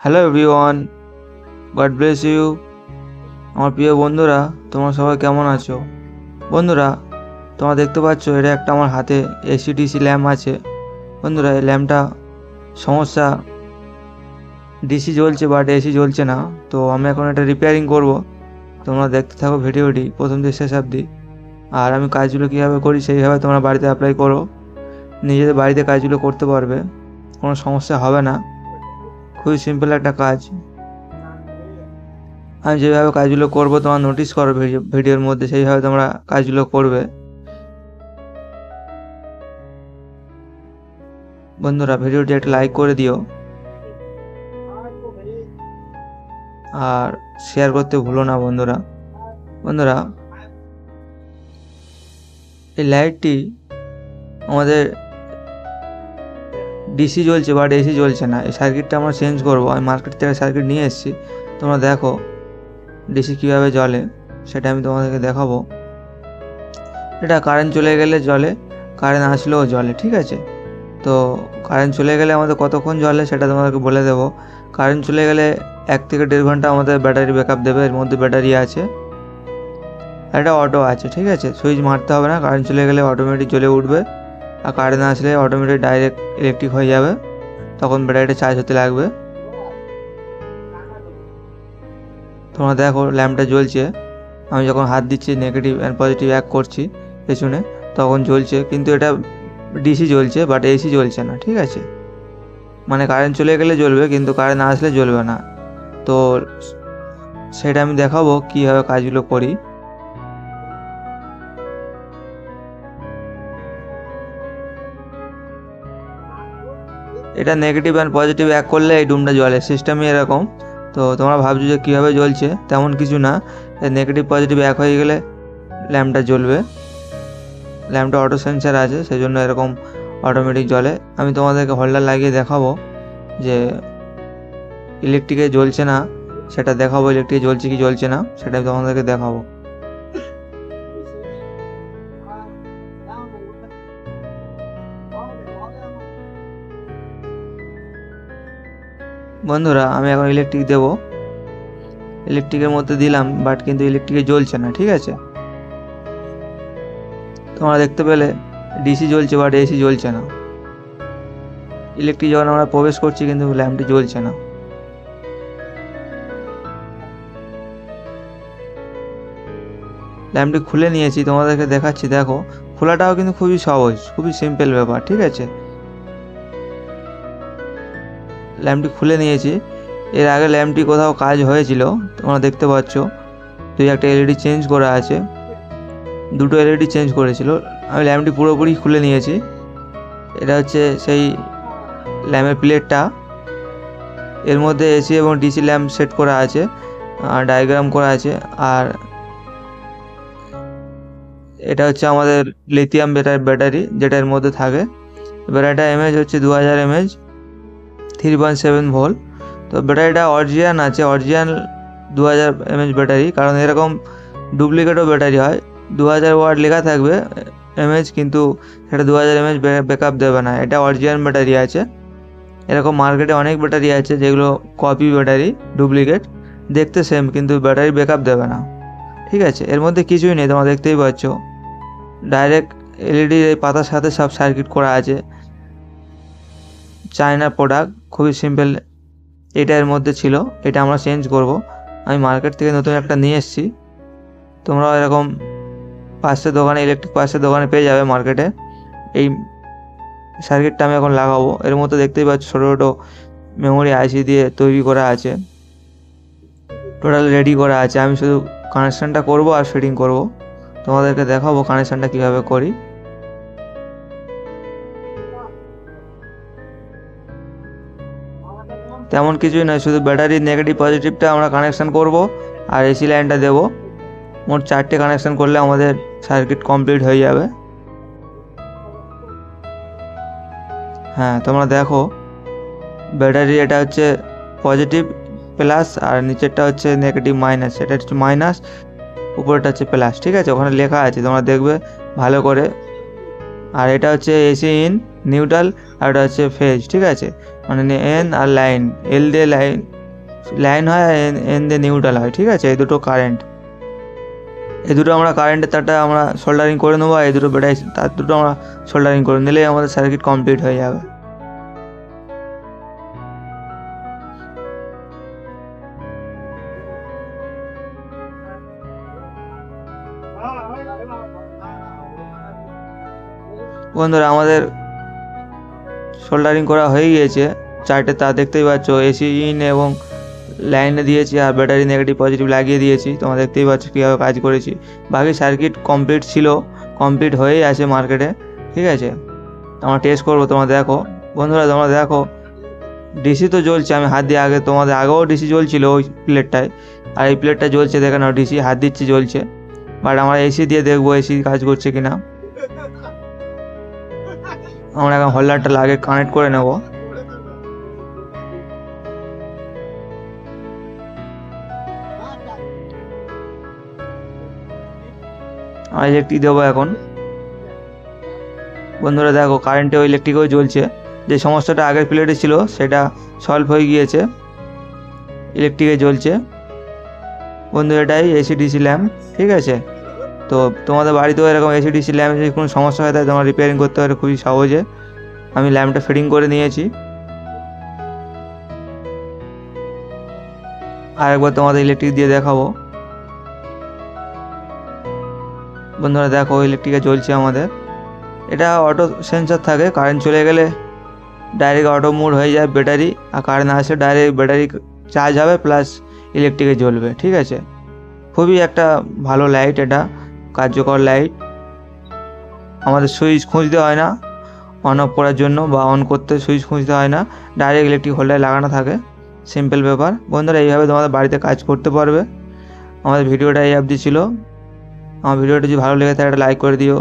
Hello everyone, God bless you. আমার প্রিয় বন্ধুরা, তোমরা সবাই কেমন আছো? বন্ধুরা, তোমরা দেখতে পাচ্ছ এটা একটা আমার হাতে এসি ল্যাম্প আছে। বন্ধুরা, এই ল্যাম্পটা সমস্যা, ডিসি জ্বলছে বাট এসি জ্বলছে না। তো আমি এখন এটা রিপেয়ারিং করব। তোমরা দেখতে থাকো ভিডিওটি প্রথম থেকে শেষ অবধি। আর আমি কাজগুলো কীভাবে করি সেইভাবে তোমরা বাড়িতে অ্যাপ্লাই করো, নিজেদের বাড়িতে কাজগুলো করতে পারবে, কোনো সমস্যা হবে না। খুবই সিম্পল একটা কাজ। আমি যেভাবে কাজগুলো করবো তোমরা নোটিস করো ভিডিওর মধ্যে, সেইভাবে তোমরা কাজগুলো করবে। বন্ধুরা, ভিডিওটি একটা লাইক করে দিও আর শেয়ার করতে ভুলো না বন্ধুরা। বন্ধুরা, এই লাইটটি আমাদের ডিসি জ্বলছে বাট এসি জ্বলছে না। এই সার্কিটটা আমরা চেঞ্জ করবো। আমি মার্কেট থেকে সার্কিট নিয়ে এসেছি। তোমরা দেখো ডিসি কীভাবে জ্বলে সেটা আমি তোমাদেরকে দেখাবো। এটা কারেন্ট চলে গেলে জ্বলে, কারেন্ট আসলেও জ্বলে, ঠিক আছে? তো কারেন্ট চলে গেলে আমাদের কতক্ষণ জ্বলে সেটা তোমাদেরকে বলে দেবো। কারেন্ট চলে গেলে 1 থেকে 1.5 ঘন্টা আমাদের ব্যাটারি ব্যাকআপ দেবে। এর মধ্যে ব্যাটারি আছে, একটা অটো আছে, ঠিক আছে? সুইচ মারতে হবে না, কারেন্ট চলে গেলে অটোমেটিক জ্বলে উঠবে। আর কারেন্ট আসলে অটোমেটিক ডাইরেক্ট ইলেকট্রিক হয়ে যাবে, তখন ব্যাটারিটা চার্জ হতে লাগবে। তোমরা দেখো ল্যাম্পটা জ্বলছে। আমি যখন হাত দিচ্ছি, নেগেটিভ অ্যান্ড পজিটিভ এক করছি পেছনে, তখন জ্বলছে। কিন্তু এটা ডিসি জ্বলছে বাট এসি জ্বলছে না, ঠিক আছে? মানে কারেন্ট চলে গেলে জ্বলবে কিন্তু কারেন্ট না আসলে জ্বলবে না। তো সেটা আমি দেখাবো কীভাবে কাজগুলো করি। এটা নেগেটিভ অ্যান্ড পজিটিভ এক করলে এই ডুমটা জ্বলে, সিস্টেমই এরকম। তো তোমরা ভাবছো যে কীভাবে জ্বলছে, তেমন কিছু না। নেগেটিভ পজিটিভ এক হয়ে গেলে ল্যাম্পটা জ্বলবে। ল্যাম্পটা অটো সেন্সার আছে, সেই জন্য এরকম অটোমেটিক জ্বলে। আমি তোমাদেরকে হোল্ডার লাগিয়ে দেখাবো যে ইলেকট্রিকে জ্বলছে না সেটা দেখাবো, ইলেকট্রিকে জ্বলছে কি জ্বলছে না সেটা আমি তোমাদেরকে দেখাবো। বন্ধুরা, আমি এখন ইলেকট্রিক দেবো। ইলেকট্রিকের মধ্যে দিলাম বাট কিন্তু ইলেকট্রিকে জ্বলছে না, ঠিক আছে? তোমরা দেখতে পেলে ডিসি জ্বলছে বাট এসি জ্বলছে না। ইলেকট্রিক যখন আমরা প্রবেশ করছি কিন্তু ল্যাম্পটি জ্বলছে না। ল্যাম্পটি খুলে নিয়েছি, তোমাদেরকে দেখাচ্ছি। দেখো, খোলাটাও কিন্তু খুবই সহজ, খুবই সিম্পল ব্যাপার, ঠিক আছে? ল্যাম্পটি খুলে নিয়েছি। এর আগে ল্যাম্পটি কোথাও কাজ হয়েছিল, তোমরা দেখতে পাচ্ছ। একটা এলইডি চেঞ্জ করা আছে, 2টো এলইডি চেঞ্জ করেছিল। আমি ল্যাম্পটি পুরোপুরি খুলে নিয়েছি। এটা হচ্ছে সেই ল্যাম্পের প্লেটটা। এর মধ্যে এসি এবং ডিসি ল্যাম্প সেট করা আছে, ডায়াগ্রাম করা আছে। আর এটা হচ্ছে আমাদের লিথিয়াম ব্যাটারি, যেটা এর মধ্যে থাকে। ব্যাটারিটা এমএইচ হচ্ছে 2000 mAh, 3.7 ভোল্ট। তো ব্যাটারিটা অরিজিনাল আছে, অরিজিনাল 2000 mAh ব্যাটারি। কারণ এরকম ডুপ্লিকেটও ব্যাটারি হয়, 2000 ওয়াট লেখা থাকবে mAh, কিন্তু সেটা 2000 mAh ব্যাকআপ দেবে না। এটা অরিজিনাল ব্যাটারি আছে। এরকম মার্কেটে অনেক ব্যাটারি আছে যেগুলো কপি ব্যাটারি, ডুপ্লিকেট, দেখতে সেম কিন্তু ব্যাটারি ব্যাকআপ দেবে না, ঠিক আছে? এর মধ্যে কিছুই নেই, তোমরা দেখতেই পাচ্ছ। ডাইরেক্ট এলইডির এই পাতার সাথে সব সার্কিট করা আছে। চায়না প্রোডাক্ট, খুবই সিম্পল। এটা এর মধ্যে ছিল, এটা আমরা চেঞ্জ করব। আমি মার্কেট থেকে নতুন একটা নিয়ে এসেছি। তোমরাও এরকম পাশের দোকানে, ইলেকট্রিক পাশের দোকানে পেয়ে যাবে মার্কেটে। এই সার্কিটটা আমি এখন লাগাবো। এর মধ্যে দেখতেই পাচ্ছ ছোটো ছোটো মেমোরি আইসি দিয়ে তৈরি করা আছে, টোটাল রেডি করা আছে। আমি শুধু কানেকশানটা করব আর ফিটিং করব। তোমাদেরকে দেখাবো কানেকশানটা কীভাবে করি। তেমন কিছুই নয়, শুধু ব্যাটারির নেগেটিভ পজিটিভটা আমরা কানেকশান করব আর এসি লাইনটা দেব। মোট 4টে কানেকশান করলে আমাদের সার্কিট কমপ্লিট হয়ে যাবে। হ্যাঁ, তোমরা দেখো ব্যাটারি, এটা হচ্ছে পজিটিভ প্লাস আর নিচেরটা হচ্ছে নেগেটিভ মাইনাস। এটা হচ্ছে মাইনাস, উপরেরটা হচ্ছে প্লাস, ঠিক আছে? ওখানে লেখা আছে, তোমরা দেখবে ভালো করে। আর এটা হচ্ছে এসি ইন, নিউট্রাল, আর এটা হচ্ছে ফেজ, ঠিক আছে? মানে এন আর লাইন, এল দিয়ে লাইন হয় আর এন দিয়ে নিউট্রাল হয়, ঠিক আছে। এই দুটো কারেন্ট, এই দুটো আমরা কারেন্টের তারটা আমরা সোল্ডারিং করে নেবো, আর এই দুটো ব্যাটারি তার দুটো আমরা সোল্ডারিং করে নিলেই আমাদের সার্কিট কমপ্লিট হয়ে যাবে। বন্ধুরা আমাদের সোল্ডারিং করা হয়ে গিয়েছে, চারটে তার দেখতেই পাচ্ছ, এসি ইন এবং লাইনে দিয়েছি আর ব্যাটারি নেগেটিভ পজিটিভ লাগিয়ে দিয়েছি। তোমরা দেখতেই পাচ্ছ কীভাবে কাজ করেছি। বাকি সার্কিট কমপ্লিট ছিল, কমপ্লিট হয়েই আছে মার্কেটে, ঠিক আছে। আমরা টেস্ট করবো, তোমরা দেখো। বন্ধুরা তোমরা দেখো ডিসি তো জ্বলছে, আমি হাত দিয়ে আগে তোমাদের আগেও ডিসি জ্বলছিল ওই প্লেটটায়, আর এই প্লেটটা জ্বলছে, দেখে নাও ডিসি হাত দিচ্ছি জ্বলছে। বাট আমরা এসি দিয়ে দেখবো এসি কাজ করছে কিনা। আমরা এখন হোল্ডারটা লাগে কানেক্ট করে নেব। আর ইলেকট্রিক দেবো এখন। বন্ধুরা দেখো কারেন্টে ওই ইলেকট্রিকও জ্বলছে, যে সমস্যাটা আগের প্লেটে ছিল সেটা সলভ হয়ে গিয়েছে, ইলেকট্রিকে জ্বলছে। বন্ধু এটাই এসি ডিসি ল্যাম্প, ঠিক আছে। তো তোমাদের বাড়িতেও এরকম এসি ডিসি ল্যাম্প যদি কোনো সমস্যা হয় তাহলে তোমরা রিপেয়ারিং করতে পারো খুবই সহজে। আমি ল্যাম্পটা ফিটিং করে নিয়েছি। আর একবার তোমাদের ইলেকট্রিক দিয়ে দেখাবো। বন্ধুরা দেখো ইলেকট্রিকে জ্বলছে আমাদের। এটা অটো সেন্সর থাকে, কারেন্ট চলে গেলে ডাইরেক্ট অটো মোড হয়ে যায় ব্যাটারি, আর কারেন্ট আসলে ডাইরেক্ট ব্যাটারি চার্জ হবে প্লাস ইলেকট্রিকে জ্বলবে, ঠিক আছে। খুবই একটা ভালো লাইট, এটা কার্যকর লাইট। আমাদের সুইচ খুঁজতে হয় না অন অফ করার জন্য, বা অন করতে সুইচ খুঁজতে হয় না, ডাইরেক্ট ইলেকট্রিক হোল্ডারে লাগানো থাকে, সিম্পল ব্যাপার। বন্ধুরা এইভাবে তোমাদের বাড়িতে কাজ করতে পারবে। আমাদের ভিডিওটা এই অবধি ছিল। আমার ভিডিওটা যদি ভালো লেগে থাকে একটা লাইক করে দিও।